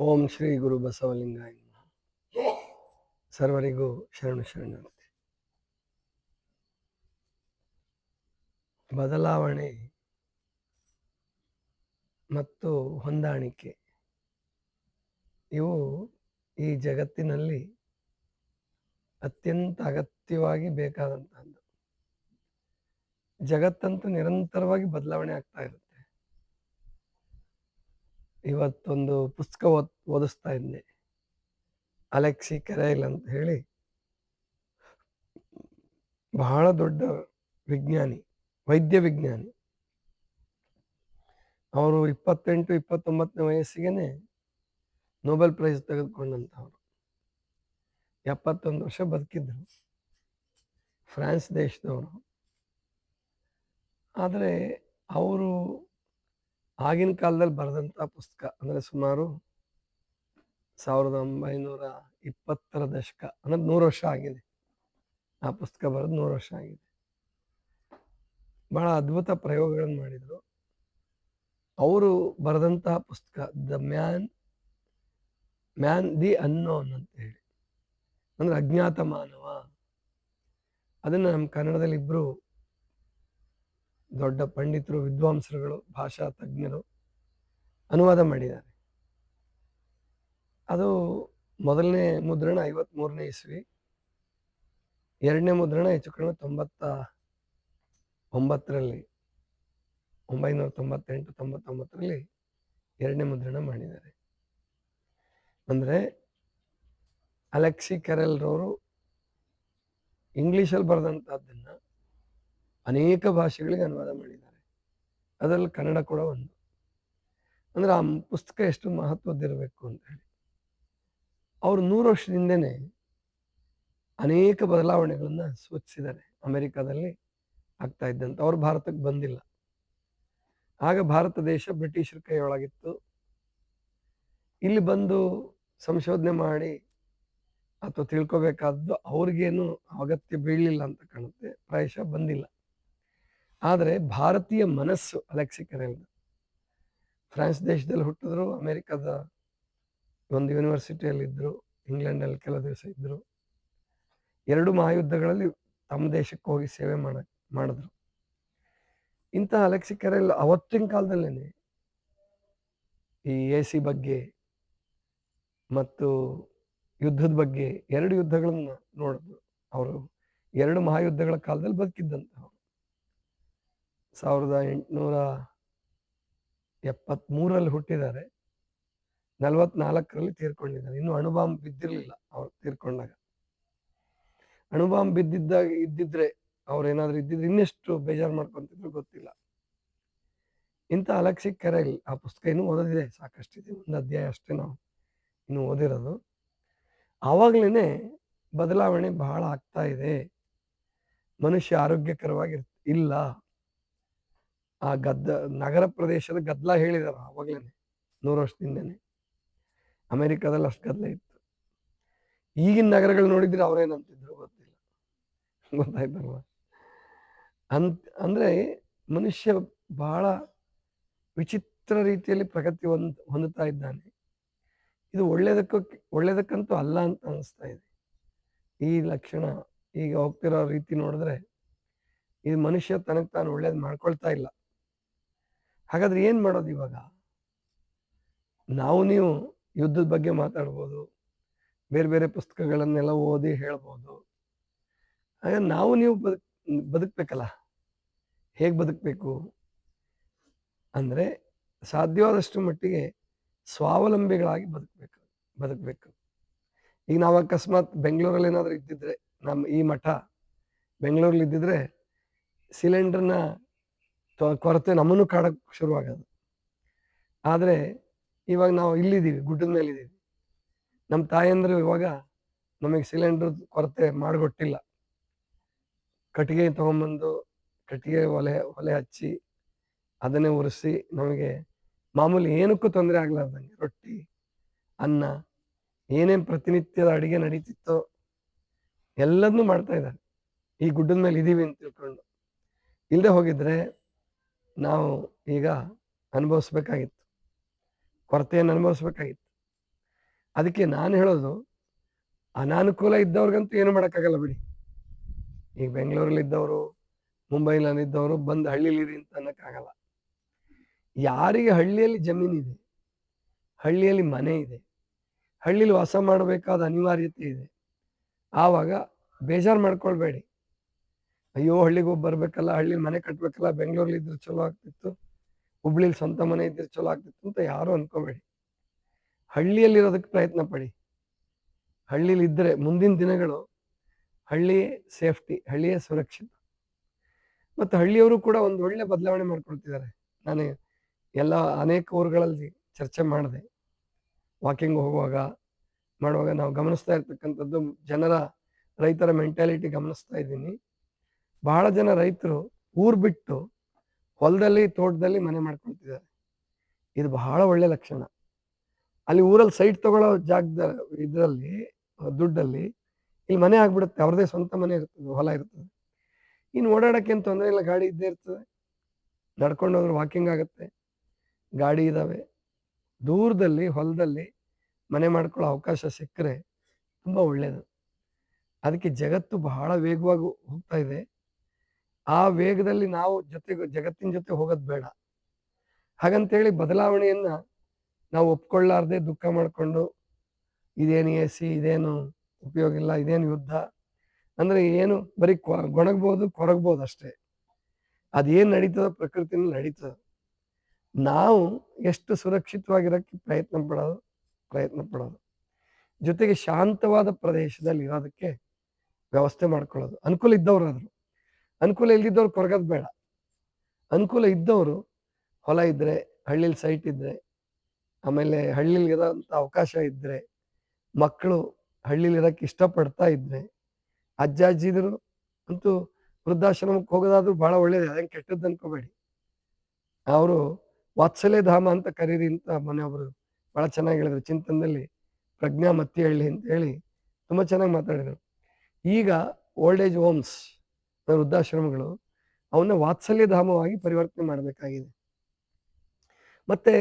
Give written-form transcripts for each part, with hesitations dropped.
ಓಂ ಶ್ರೀ ಗುರು ಬಸವಲಿಂಗಾಯ ನಮಃ. ಸರ್ವರಿಗೂ ಶರಣು ಶರಣಾರ್ಥಿ. ಬದಲಾವಣೆ ಮತ್ತು ಹೊಂದಾಣಿಕೆ ಇವು ಈ ಜಗತ್ತಿನಲ್ಲಿ ಅತ್ಯಂತ ಅಗತ್ಯವಾಗಿ ಬೇಕಾದಂತಹದ್ದು. ಜಗತ್ತಂತೂ ನಿರಂತರವಾಗಿ ಬದಲಾವಣೆ ಆಗ್ತಾ ಇರುತ್ತೆ. ಇವತ್ತೊಂದು ಪುಸ್ತಕ ಓದಿಸ್ತಾ ಇದ್ದೆ, ಅಲೆಕ್ಸಿ ಕೆರೈಲ್ ಅಂತ ಹೇಳಿ, ಬಹಳ ದೊಡ್ಡ ವಿಜ್ಞಾನಿ, ವೈದ್ಯ ವಿಜ್ಞಾನಿ. ಅವರು 28-29ನೇ ವಯಸ್ಸಿಗೆ ನೊಬೆಲ್ ಪ್ರೈಸ್ ತೆಗೆದುಕೊಂಡಂಥವ್ರು. 71 ವರ್ಷ ಬದುಕಿದ್ರು, ಫ್ರಾನ್ಸ್ ದೇಶದವರು. ಆದರೆ ಅವರು ಆಗಿನ ಕಾಲದಲ್ಲಿ ಬರೆದಂಥ ಪುಸ್ತಕ ಅಂದರೆ ಸುಮಾರು 1920ರ ದಶಕ, ಅಂದರೆ 100 ವರ್ಷ ಆಗಿದೆ. ಆ ಪುಸ್ತಕ ಬರೆದು 100 ವರ್ಷ ಆಗಿದೆ. ಬಹಳ ಅದ್ಭುತ ಪ್ರಯೋಗಗಳನ್ನು ಮಾಡಿದರು. ಅವರು ಬರೆದಂತಹ ಪುಸ್ತಕ ದ ಮ್ಯಾನ್ ದಿ ಅನ್ನೋನ್ ಅಂತ ಹೇಳಿ, ಅಂದ್ರೆ ಅಜ್ಞಾತ ಮಾನವ. ಅದನ್ನು ನಮ್ಮ ಕನ್ನಡದಲ್ಲಿ ಇಬ್ಬರು ದೊಡ್ಡ ಪಂಡಿತರು, ವಿದ್ವಾಂಸರುಗಳು, ಭಾಷಾ ತಜ್ಞರು ಅನುವಾದ ಮಾಡಿದ್ದಾರೆ. ಅದು ಮೊದಲನೇ ಮುದ್ರಣ 53ನೇ ಇಸ್ವಿ, ಎರಡನೇ ಮುದ್ರಣ ಹೆಚ್ಚು ಕಡಿಮೆ 99ರಲ್ಲಿ, 1998-99ರಲ್ಲಿ ಎರಡನೇ ಮುದ್ರಣ ಮಾಡಿದ್ದಾರೆ. ಅಂದರೆ ಅಲೆಕ್ಸಿ ಕೆರಲ್ರವರು ಇಂಗ್ಲೀಷಲ್ಲಿ ಬರೆದಂಥದ್ದನ್ನು ಅನೇಕ ಭಾಷೆಗಳಿಗೆ ಅನುವಾದ ಮಾಡಿದ್ದಾರೆ. ಅದರಲ್ಲಿ ಕನ್ನಡ ಕೂಡ ಒಂದು. ಅಂದರೆ ಆ ಪುಸ್ತಕ ಎಷ್ಟು ಮಹತ್ವದ್ದಿರಬೇಕು ಅಂತ ಹೇಳಿ. ಅವರು 100 ವರ್ಷದಿಂದನೇ ಅನೇಕ ಬದಲಾವಣೆಗಳನ್ನು ಸೂಚಿಸಿದ್ದಾರೆ. ಅಮೆರಿಕಾದಲ್ಲಿ ಆಗ್ತಾ ಇದ್ದಂತ. ಅವರು ಭಾರತಕ್ಕೆ ಬಂದಿಲ್ಲ. ಆಗ ಭಾರತ ದೇಶ ಬ್ರಿಟಿಷರ ಕೈಯೊಳಗಿತ್ತು. ಇಲ್ಲಿ ಬಂದು ಸಂಶೋಧನೆ ಮಾಡಿ ಅಥವಾ ತಿಳ್ಕೊಬೇಕಾದ್ದು ಅವ್ರಿಗೇನು ಅಗತ್ಯ ಬೀಳಲಿಲ್ಲ ಅಂತ ಕಾಣುತ್ತೆ, ಪ್ರಾಯಶಃ ಬಂದಿಲ್ಲ. ಆದರೆ ಭಾರತೀಯ ಮನಸ್ಸು ಅಲೆಕ್ಸಿ ಕೆರಲ್ ಫ್ರಾನ್ಸ್ ದೇಶದಲ್ಲಿ ಹುಟ್ಟಿದ್ರು, ಅಮೆರಿಕದ ಒಂದು ಯೂನಿವರ್ಸಿಟಿಯಲ್ಲಿ ಇದ್ದರು, ಇಂಗ್ಲೆಂಡಲ್ಲಿ ಕೆಲವು ದಿವಸ ಇದ್ದರು. 2 ಮಹಾಯುದ್ಧಗಳಲ್ಲಿ ತಮ್ಮ ದೇಶಕ್ಕೆ ಹೋಗಿ ಸೇವೆ ಮಾಡಿದ್ರು. ಇಂತಹ ಅಲೆಕ್ಸಿ ಕೆರಲ್ ಅವತ್ತಿನ ಕಾಲದಲ್ಲೇನೆ ಈ AC ಬಗ್ಗೆ ಮತ್ತು ಯುದ್ಧದ ಬಗ್ಗೆ 2 ಯುದ್ಧಗಳನ್ನ ನೋಡಿದ್ರು. ಅವರು 2 ಮಹಾಯುದ್ಧಗಳ ಕಾಲದಲ್ಲಿ ಬದುಕಿದ್ದಂಥವ್ರು. 1873ರಲ್ಲಿ ಹುಟ್ಟಿದ್ದಾರೆ, 44ರಲ್ಲಿ ತೀರ್ಕೊಂಡಿದ್ದಾರೆ. ಇನ್ನು ಅಣುಬಾಂಬ್ ಬಿದ್ದಿರಲಿಲ್ಲ ಅವ್ರು ತೀರ್ಕೊಂಡಾಗ. ಅಣುಬಾಂಬ್ ಇದ್ದಿದ್ರೆ ಅವ್ರೇನಾದ್ರೂ ಇದ್ದಿದ್ರೆ ಇನ್ನೆಷ್ಟು ಬೇಜಾರು ಮಾಡ್ಕೊಂತಿದ್ರು ಗೊತ್ತಿಲ್ಲ. ಇಂಥ ಅಲೆಕ್ಸಿ ಕೆರಲ್ ಆ ಪುಸ್ತಕ ಇನ್ನೂ ಓದೋದಿದೆ, ಸಾಕಷ್ಟಿದೆ, ಒಂದು ಅಧ್ಯಾಯ ಅಷ್ಟೇ ನಾವು ಇನ್ನು ಓದಿರೋದು. ಆವಾಗಲೇ ಬದಲಾವಣೆ ಬಹಳ ಆಗ್ತಾ ಇದೆ, ಮನುಷ್ಯ ಆರೋಗ್ಯಕರವಾಗಿ ಇಲ್ಲ. ಆ ನಗರ ಪ್ರದೇಶದ ಗದ್ದಲ ಹೇಳಿದಾರ ಆವಾಗಲೇ 100 ವರ್ಷದಿಂದನೇ. ಅಮೆರಿಕದಲ್ಲಿ ಅಷ್ಟು ಗದ್ದಲ ಇತ್ತು. ಈಗಿನ ನಗರಗಳು ನೋಡಿದ್ರೆ ಅವ್ರೇನಂತಿದ್ರು ಗೊತ್ತಿಲ್ಲ, ಗೊತ್ತಾಯ್ತಲ್ವ? ಅಂದ್ರೆ ಮನುಷ್ಯ ಬಹಳ ವಿಚಿತ್ರ ರೀತಿಯಲ್ಲಿ ಪ್ರಗತಿ ಹೊಂದುತ್ತಾ ಇದ್ದಾನೆ. ಇದು ಒಳ್ಳೇದಕ್ಕಂತೂ ಅಲ್ಲ ಅಂತ ಅನಿಸ್ತಾ ಇದೆ. ಈ ಲಕ್ಷಣ ಈಗ ಹೋಗ್ತಿರೋ ರೀತಿ ನೋಡಿದ್ರೆ ಇದು ಮನುಷ್ಯ ತನಗೆ ತಾನು ಒಳ್ಳೇದು ಮಾಡ್ಕೊಳ್ತಾ ಇಲ್ಲ. ಹಾಗಾದ್ರೆ ಏನ್ ಮಾಡೋದು ಇವಾಗ? ನೀವು ಯುದ್ಧದ ಬಗ್ಗೆ ಮಾತಾಡ್ಬೋದು, ಬೇರೆ ಬೇರೆ ಪುಸ್ತಕಗಳನ್ನೆಲ್ಲ ಓದಿ ಹೇಳ್ಬೋದು. ಹಾಗೆ ನೀವು ಬದುಕ್ಬೇಕಲ್ಲ. ಹೇಗೆ ಬದುಕಬೇಕು ಅಂದ್ರೆ ಸಾಧ್ಯವಾದಷ್ಟು ಮಟ್ಟಿಗೆ ಸ್ವಾವಲಂಬಿಗಳಾಗಿ ಬದುಕಬೇಕು. ಈಗ ನಾವು ಅಕಸ್ಮಾತ್ ಬೆಂಗಳೂರಲ್ಲಿ ಏನಾದರೂ ಇದ್ದಿದ್ರೆ, ಈ ಮಠ ಬೆಂಗಳೂರಲ್ಲಿ ಇದ್ದಿದ್ರೆ ಸಿಲಿಂಡರ್ನ ಕೊರತೆ ನಮ್ಮನ್ನು ಕಾಡಕ್ಕೆ ಶುರುವಾಗೋದು. ಆದರೆ ಇವಾಗ ನಾವು ಇಲ್ಲಿದ್ದೀವಿ, ಗುಡ್ಡದ ಮೇಲೆ ಇದ್ದೀವಿ. ನಮ್ಮ ತಾಯಂದ್ರು ಇವಾಗ ನಮಗೆ ಸಿಲಿಂಡರ್ ಕೊರತೆ ಮಾಡಿಕೊಟ್ಟಿಲ್ಲ. ಕಟ್ಟಿಗೆ ತಗೊಂಬಂದು ಕಟ್ಟಿಗೆ ಒಲೆ ಹಚ್ಚಿ ಅದನ್ನೇ ಉರಿಸಿ ನಮಗೆ ಮಾಮೂಲಿ ಏನಕ್ಕೂ ತೊಂದರೆ ಆಗ್ಲಾರ್ದಂಗೆ ರೊಟ್ಟಿ, ಅನ್ನ, ಏನೇನು ಪ್ರತಿನಿತ್ಯದ ಅಡಿಗೆ ನಡೀತಿತ್ತೋ ಎಲ್ಲದನ್ನೂ ಮಾಡ್ತಾ ಇದ್ದಾರೆ ಈ ಗುಡ್ಡದ ಮೇಲೆ ಇದ್ದೀವಿ ಅಂತ ತಿಳ್ಕೊಂಡು. ಇಲ್ಲದೆ ಹೋಗಿದ್ರೆ ನಾವು ಈಗ ಅನುಭವಿಸ್ಬೇಕಾಗಿತ್ತು, ಕೊರತೆಯನ್ನು ಅನುಭವಿಸ್ಬೇಕಾಗಿತ್ತು. ಅದಕ್ಕೆ ನಾನು ಹೇಳೋದು, ಅನಾನುಕೂಲ ಇದ್ದವ್ರಿಗಂತೂ ಏನು ಮಾಡೋಕ್ಕಾಗಲ್ಲ ಬಿಡಿ. ಈಗ ಬೆಂಗಳೂರಲ್ಲಿದ್ದವರು, ಮುಂಬೈನಲ್ಲಿದ್ದವರು ಬಂದು ಹಳ್ಳಿಲಿರಿ ಅಂತ ಅನ್ನೋಕ್ಕಾಗಲ್ಲ. ಯಾರಿಗೆ ಹಳ್ಳಿಯಲ್ಲಿ ಜಮೀನಿದೆ, ಹಳ್ಳಿಯಲ್ಲಿ ಮನೆ ಇದೆ, ಹಳ್ಳಿಲಿ ವಾಸ ಮಾಡಬೇಕಾದ ಅನಿವಾರ್ಯತೆ ಇದೆ, ಆವಾಗ ಬೇಜಾರು ಮಾಡ್ಕೊಳ್ಬೇಡಿ. ಅಯ್ಯೋ ಹಳ್ಳಿಗೆ ಹೋಗಿ ಬರ್ಬೇಕಲ್ಲ, ಹಳ್ಳಿಲಿ ಮನೆ ಕಟ್ಟಬೇಕಲ್ಲ, ಬೆಂಗಳೂರಲ್ಲಿ ಇದ್ರೆ ಚಲೋ ಆಗ್ತಿತ್ತು, ಹುಬ್ಳಿಲಿ ಸ್ವಂತ ಮನೆ ಇದ್ರೆ ಚಲೋ ಆಗ್ತಿತ್ತು ಅಂತ ಯಾರು ಅನ್ಕೋಬೇಡಿ. ಹಳ್ಳಿಯಲ್ಲಿರೋದಕ್ಕೆ ಪ್ರಯತ್ನ ಪಡಿ. ಹಳ್ಳಿಲಿ ಇದ್ದರೆ ಮುಂದಿನ ದಿನಗಳು ಹಳ್ಳಿಯೇ ಸೇಫ್ಟಿ, ಹಳ್ಳಿಯೇ ಸುರಕ್ಷಿತ. ಮತ್ತು ಹಳ್ಳಿಯವರು ಕೂಡ ಒಂದು ಒಳ್ಳೆ ಬದಲಾವಣೆ ಮಾಡ್ಕೊಳ್ತಿದ್ದಾರೆ. ನಾನು ಎಲ್ಲ ಅನೇಕ ಊರುಗಳಲ್ಲಿ ಚರ್ಚೆ ಮಾಡಿದೆ. ವಾಕಿಂಗ್ ಹೋಗುವಾಗ ಮಾಡುವಾಗ ನಾವು ಗಮನಿಸ್ತಾ ಇರ್ತಕ್ಕಂಥದ್ದು, ರೈತರ ಮೆಂಟ್ಯಾಲಿಟಿ ಗಮನಿಸ್ತಾ ಇದ್ದೀನಿ. ಬಹಳ ಜನ ರೈತರು ಊರು ಬಿಟ್ಟು ಹೊಲದಲ್ಲಿ, ತೋಟದಲ್ಲಿ ಮನೆ ಮಾಡ್ಕೊಳ್ತಿದ್ದಾರೆ. ಇದು ಬಹಳ ಒಳ್ಳೆ ಲಕ್ಷಣ. ಅಲ್ಲಿ ಊರಲ್ಲಿ ಸೈಟ್ ತಗೊಳ್ಳೋ ಜಾಗದ ಇದರಲ್ಲಿ, ದುಡ್ಡಲ್ಲಿ ಇಲ್ಲಿ ಮನೆ ಆಗ್ಬಿಡುತ್ತೆ. ಅವ್ರದೇ ಸ್ವಂತ ಮನೆ ಇರ್ತದೆ, ಹೊಲ ಇರ್ತದೆ. ಇನ್ನು ಓಡಾಡೋಕ್ಕೆ ಏನು ತೊಂದರೆ ಇಲ್ಲ, ಗಾಡಿ ಇದ್ದೇ ಇರ್ತದೆ. ನಡ್ಕೊಂಡು ಹೋದ್ರೆ ವಾಕಿಂಗ್ ಆಗುತ್ತೆ, ಗಾಡಿ ಇದ್ದಾವೆ. ದೂರದಲ್ಲಿ ಹೊಲದಲ್ಲಿ ಮನೆ ಮಾಡ್ಕೊಳ್ಳೋ ಅವಕಾಶ ಸಿಕ್ಕರೆ ತುಂಬ ಒಳ್ಳೆಯದು. ಅದಕ್ಕೆ ಜಗತ್ತು ಬಹಳ ವೇಗವಾಗಿ ಹೋಗ್ತಾ ಇದೆ. ಆ ವೇಗದಲ್ಲಿ ನಾವು ಜಗತ್ತಿನ ಜೊತೆ ಹೋಗೋದು ಬೇಡ. ಹಾಗಂತೇಳಿ ಬದಲಾವಣೆಯನ್ನ ನಾವು ಒಪ್ಕೊಳ್ಳಾರ್ದೆ ದುಃಖ ಮಾಡಿಕೊಂಡು, ಇದೇನು AC, ಇದೇನು ಉಪಯೋಗ ಇಲ್ಲ, ಇದೇನು ಯುದ್ಧ ಅಂದರೆ ಏನು, ಬರೀ ಗೊಣಗ್ಬೋದು, ಕೊರಗ್ಬೋದು ಅಷ್ಟೇ. ಅದೇನು ನಡೀತದೋ ಪ್ರಕೃತಿನಲ್ಲಿ ನಡೀತದೆ. ನಾವು ಎಷ್ಟು ಸುರಕ್ಷಿತವಾಗಿರೋಕ್ಕೆ ಪ್ರಯತ್ನ ಪಡೋದು, ಜೊತೆಗೆ ಶಾಂತವಾದ ಪ್ರದೇಶದಲ್ಲಿ ಇರೋದಕ್ಕೆ ವ್ಯವಸ್ಥೆ ಮಾಡ್ಕೊಳ್ಳೋದು. ಅನುಕೂಲ ಇದ್ದವ್ರಾದ್ರು, ಅನುಕೂಲ ಇಲ್ದಿದ್ದವ್ರು ಕೊರಗೋದು ಬೇಡ. ಅನುಕೂಲ ಇದ್ದವರು ಹೊಲ ಇದ್ದರೆ, ಹಳ್ಳಿಲಿ ಸೈಟ್ ಇದ್ದರೆ, ಆಮೇಲೆ ಹಳ್ಳಿಲಿ ಇರೋಂಥ ಅವಕಾಶ ಇದ್ದರೆ, ಮಕ್ಕಳು ಹಳ್ಳಿಲಿ ಇರೋಕ್ಕೆ ಇಷ್ಟಪಡ್ತಾ ಇದ್ದರೆ, ಅಜ್ಜ ಅಜ್ಜಿದ್ರು ಅಂತೂ ವೃದ್ಧಾಶ್ರಮಕ್ಕೆ ಹೋಗೋದಾದ್ರೂ ಭಾಳ ಒಳ್ಳೇದು, ಅದೇನು ಕೆಟ್ಟದ್ದು ಅನ್ಕೋಬೇಡಿ. ಅವರು ವಾತ್ಸಲ್ಯ ಧಾಮ ಅಂತ ಕರೀರಿ ಅಂತ ಮನೆಯೊಬ್ಬರು ಭಾಳ ಚೆನ್ನಾಗಿ ಹೇಳಿದ್ರು. ಚಿಂತನದಲ್ಲಿ ಪ್ರಜ್ಞಾ ಮತ್ತಿಹಳ್ಳಿ ಅಂತ ಹೇಳಿ ತುಂಬ ಚೆನ್ನಾಗಿ ಮಾತಾಡಿದರು. ಈಗ ಓಲ್ಡ್ ಏಜ್ ಹೋಮ್ಸ್, ವೃದ್ಧಾಶ್ರಮಗಳು, ಅವನ್ನ ವಾತ್ಸಲ್ಯ ಧಾಮವಾಗಿ ಪರಿವರ್ತನೆ ಮಾಡಬೇಕಾಗಿದೆ. ಮತ್ತೆ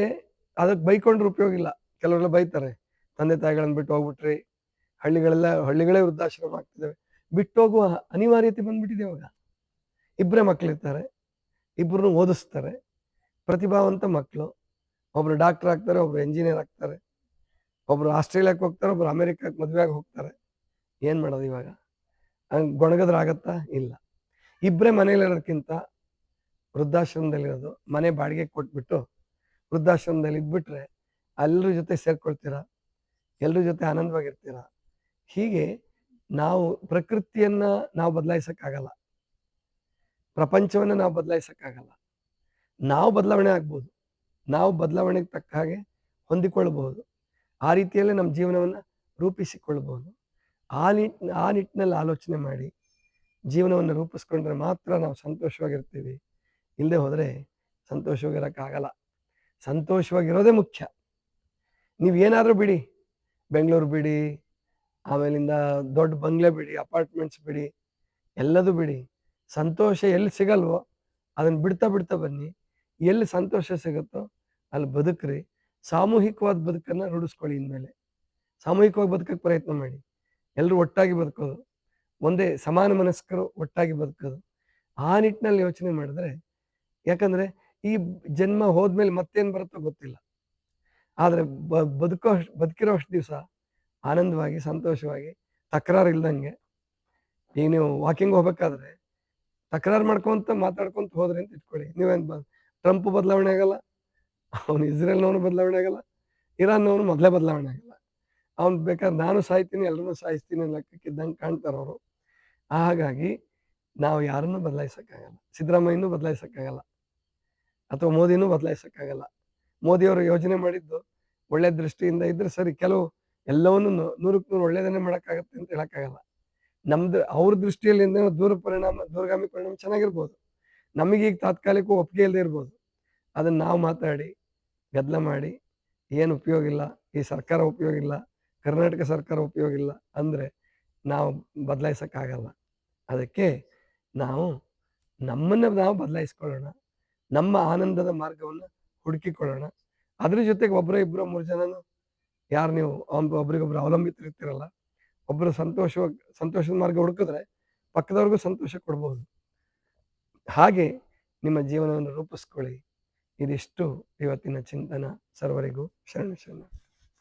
ಅದಕ್ಕೆ ಬೈಕೊಂಡ್ರೆ ಉಪಯೋಗ ಇಲ್ಲ. ಕೆಲವರೆಲ್ಲ ಬೈತಾರೆ, ತಂದೆ ತಾಯಿಗಳನ್ನು ಬಿಟ್ಟು ಹೋಗ್ಬಿಟ್ರಿ, ಹಳ್ಳಿಗಳೇ ವೃದ್ಧಾಶ್ರಮ ಆಗ್ತಿದ್ದಾವೆ. ಬಿಟ್ಟು ಹೋಗುವ ಅನಿವಾರ್ಯತೆ ಬಂದ್ಬಿಟ್ಟಿದೆ ಇವಾಗ. ಇಬ್ಬರೇ ಮಕ್ಕಳಿರ್ತಾರೆ, ಇಬ್ಬರನ್ನು ಓದಿಸ್ತಾರೆ, ಪ್ರತಿಭಾವಂತ ಮಕ್ಕಳು. ಒಬ್ರು ಡಾಕ್ಟರ್ ಆಗ್ತಾರೆ, ಒಬ್ರು ಎಂಜಿನಿಯರ್ ಆಗ್ತಾರೆ, ಒಬ್ರು ಆಸ್ಟ್ರೇಲಿಯಾಕ್ಕೆ ಹೋಗ್ತಾರೆ, ಒಬ್ರು ಅಮೆರಿಕಕ್ಕೆ ಮದುವೆಯಾಗಿ ಹೋಗ್ತಾರೆ. ಏನು ಮಾಡೋದು ಇವಾಗ? ಹಂಗೆ ಗೊಣಗದ್ರಾಗತ್ತಾ? ಇಲ್ಲ. ಇಬ್ಬರೇ ಮನೇಲಿರೋದಕ್ಕಿಂತ ವೃದ್ಧಾಶ್ರಮದಲ್ಲಿರೋದು, ಮನೆ ಬಾಡಿಗೆ ಕೊಟ್ಬಿಟ್ಟು ವೃದ್ಧಾಶ್ರಮದಲ್ಲಿ ಇದ್ಬಿಟ್ರೆ ಎಲ್ಲರ ಜೊತೆ ಸೇರ್ಕೊಳ್ತೀರಾ, ಎಲ್ಲರ ಜೊತೆ ಆನಂದವಾಗಿರ್ತೀರ. ಹೀಗೆ ನಾವು ಪ್ರಕೃತಿಯನ್ನು ನಾವು ಬದಲಾಯಿಸೋಕ್ಕಾಗಲ್ಲ, ಪ್ರಪಂಚವನ್ನು ನಾವು ಬದಲಾಯಿಸೋಕ್ಕಾಗಲ್ಲ. ನಾವು ಬದಲಾವಣೆ ಆಗ್ಬೋದು, ನಾವು ಬದಲಾವಣೆಗೆ ತಕ್ಕ ಹಾಗೆ ಹೊಂದಿಕೊಳ್ಬಹುದು. ಆ ರೀತಿಯಲ್ಲೇ ನಮ್ಮ ಜೀವನವನ್ನು ರೂಪಿಸಿಕೊಳ್ಬಹುದು. ಆ ನಿಟ್ಟಿನಲ್ಲಿ ಆಲೋಚನೆ ಮಾಡಿ ಜೀವನವನ್ನು ರೂಪಿಸ್ಕೊಂಡ್ರೆ ಮಾತ್ರ ನಾವು ಸಂತೋಷವಾಗಿರ್ತೀವಿ. ಇಲ್ಲದೆ ಹೋದರೆ ಸಂತೋಷವಾಗಿರೋಕ್ಕಾಗಲ್ಲ. ಸಂತೋಷವಾಗಿರೋದೇ ಮುಖ್ಯ. ನೀವೇನಾದರೂ ಬಿಡಿ, ಬೆಂಗಳೂರು ಬಿಡಿ, ಆಮೇಲಿಂದ ದೊಡ್ಡ ಬಂಗ್ಲೆ ಬಿಡಿ, ಅಪಾರ್ಟ್ಮೆಂಟ್ಸ್ ಬಿಡಿ, ಎಲ್ಲದೂ ಬಿಡಿ. ಸಂತೋಷ ಎಲ್ಲಿ ಸಿಗಲ್ವೋ ಅದನ್ನು ಬಿಡ್ತಾ ಬನ್ನಿ. ಎಲ್ಲಿ ಸಂತೋಷ ಸಿಗುತ್ತೋ ಅಲ್ಲಿ ಬದುಕ್ರಿ. ಸಾಮೂಹಿಕವಾದ ಬದುಕನ್ನು ರೂಢಿಸ್ಕೊಳ್ಳಿ. ಇನ್ಮೇಲೆ ಸಾಮೂಹಿಕವಾಗಿ ಬದುಕಕ್ಕೆ ಪ್ರಯತ್ನ ಮಾಡಿ. ಎಲ್ಲರೂ ಒಟ್ಟಾಗಿ ಬದುಕೋದು, ಒಂದೇ ಸಮಾನ ಮನಸ್ಕರು ಒಟ್ಟಾಗಿ ಬದುಕೋದು, ಆ ನಿಟ್ಟಿನಲ್ಲಿ ಯೋಚನೆ ಮಾಡಿದ್ರೆ, ಯಾಕಂದರೆ ಈ ಜನ್ಮ ಹೋದ್ಮೇಲೆ ಮತ್ತೇನು ಬರುತ್ತೋ ಗೊತ್ತಿಲ್ಲ. ಆದರೆ ಬದುಕಿರೋ ಅಷ್ಟು ದಿವಸ ಆನಂದವಾಗಿ, ಸಂತೋಷವಾಗಿ, ತಕರಾರು ಇಲ್ದಂಗೆ. ಈಗ ನೀವು ವಾಕಿಂಗ್ ಹೋಗ್ಬೇಕಾದ್ರೆ ತಕರಾರು ಮಾತಾಡ್ಕೊಂತ ಹೋದ್ರಿ ಅಂತ ಇಟ್ಕೊಳ್ಳಿ, ನೀವೇನು ಟ್ರಂಪ್ ಬದಲಾವಣೆ ಆಗಲ್ಲ, ಅವನು ಇಸ್ರೇಲ್ನವನು ಬದಲಾವಣೆ ಆಗಲ್ಲ, ಇರಾನ್ನವನು ಮೊದಲೇ ಬದಲಾವಣೆ ಆಗಲ್ಲ. ಅವ್ನು ಬೇಕಾದ್ರೆ ನಾನು ಸಾಯ್ತೀನಿ, ಎಲ್ಲರೂ ಸಾಯಿಸ್ತೀನಿ ಲೆಕ್ಕಕ್ಕಿದ್ದಂಗೆ ಕಾಣ್ತಾರೆ ಅವರು. ಹಾಗಾಗಿ ನಾವು ಯಾರನ್ನೂ ಬದಲಾಯಿಸೋಕ್ಕಾಗಲ್ಲ. ಸಿದ್ದರಾಮಯ್ಯನೂ ಬದಲಾಯಿಸೋಕ್ಕಾಗಲ್ಲ, ಅಥವಾ ಮೋದಿನೂ ಬದಲಾಯಿಸೋಕ್ಕಾಗಲ್ಲ. ಮೋದಿಯವರು ಯೋಜನೆ ಮಾಡಿದ್ದು ಒಳ್ಳೆ ದೃಷ್ಟಿಯಿಂದ ಇದ್ರೆ ಸರಿ, ಕೆಲವು ಎಲ್ಲವನ್ನೂ 100ಕ್ಕೆ 100 ಒಳ್ಳೇದನ್ನೇ ಮಾಡೋಕ್ಕಾಗತ್ತೆ ಅಂತ ಹೇಳೋಕ್ಕಾಗಲ್ಲ. ಅವ್ರ ದೃಷ್ಟಿಯಲ್ಲಿ ದೂರಗಾಮಿ ಪರಿಣಾಮ ಚೆನ್ನಾಗಿರ್ಬೋದು, ನಮಗೀಗ ತಾತ್ಕಾಲಿಕ ಒಪ್ಪಿಗೆ ಇಲ್ಲದೆ ಇರ್ಬೋದು. ಅದನ್ನು ನಾವು ಮಾತಾಡಿ ಗದ್ದಲ ಮಾಡಿ ಏನು ಉಪಯೋಗ ಇಲ್ಲ, ಈ ಸರ್ಕಾರ ಉಪಯೋಗ ಇಲ್ಲ, ಕರ್ನಾಟಕ ಸರ್ಕಾರ ಉಪಯೋಗ ಇಲ್ಲ ಅಂದರೆ ನಾವು ಬದಲಾಯಿಸೋಕ್ಕಾಗಲ್ಲ. ಅದಕ್ಕೆ ನಮ್ಮನ್ನು ನಾವು ಬದಲಾಯಿಸ್ಕೊಳ್ಳೋಣ, ನಮ್ಮ ಆನಂದದ ಮಾರ್ಗವನ್ನು ಹುಡುಕಿಕೊಳ್ಳೋಣ. ಅದ್ರ ಜೊತೆಗೆ ಒಬ್ಬರೋ ಇಬ್ಬರೋ 3 ಜನನು ಯಾರು ನೀವು ಒಬ್ರಿಗೊಬ್ರು ಅವಲಂಬಿತರಿರ್ತೀರಲ್ಲ, ಒಬ್ಬರು ಸಂತೋಷದ ಮಾರ್ಗ ಹುಡುಕಿದ್ರೆ ಪಕ್ಕದವ್ರಿಗೂ ಸಂತೋಷ ಕೊಡ್ಬೋದು. ಹಾಗೆ ನಿಮ್ಮ ಜೀವನವನ್ನು ರೂಪಿಸ್ಕೊಳ್ಳಿ. ಇದಿಷ್ಟು ಇವತ್ತಿನ ಚಿಂತನ. ಸರ್ವರಿಗೂ ಶರಣು ಶರಣ.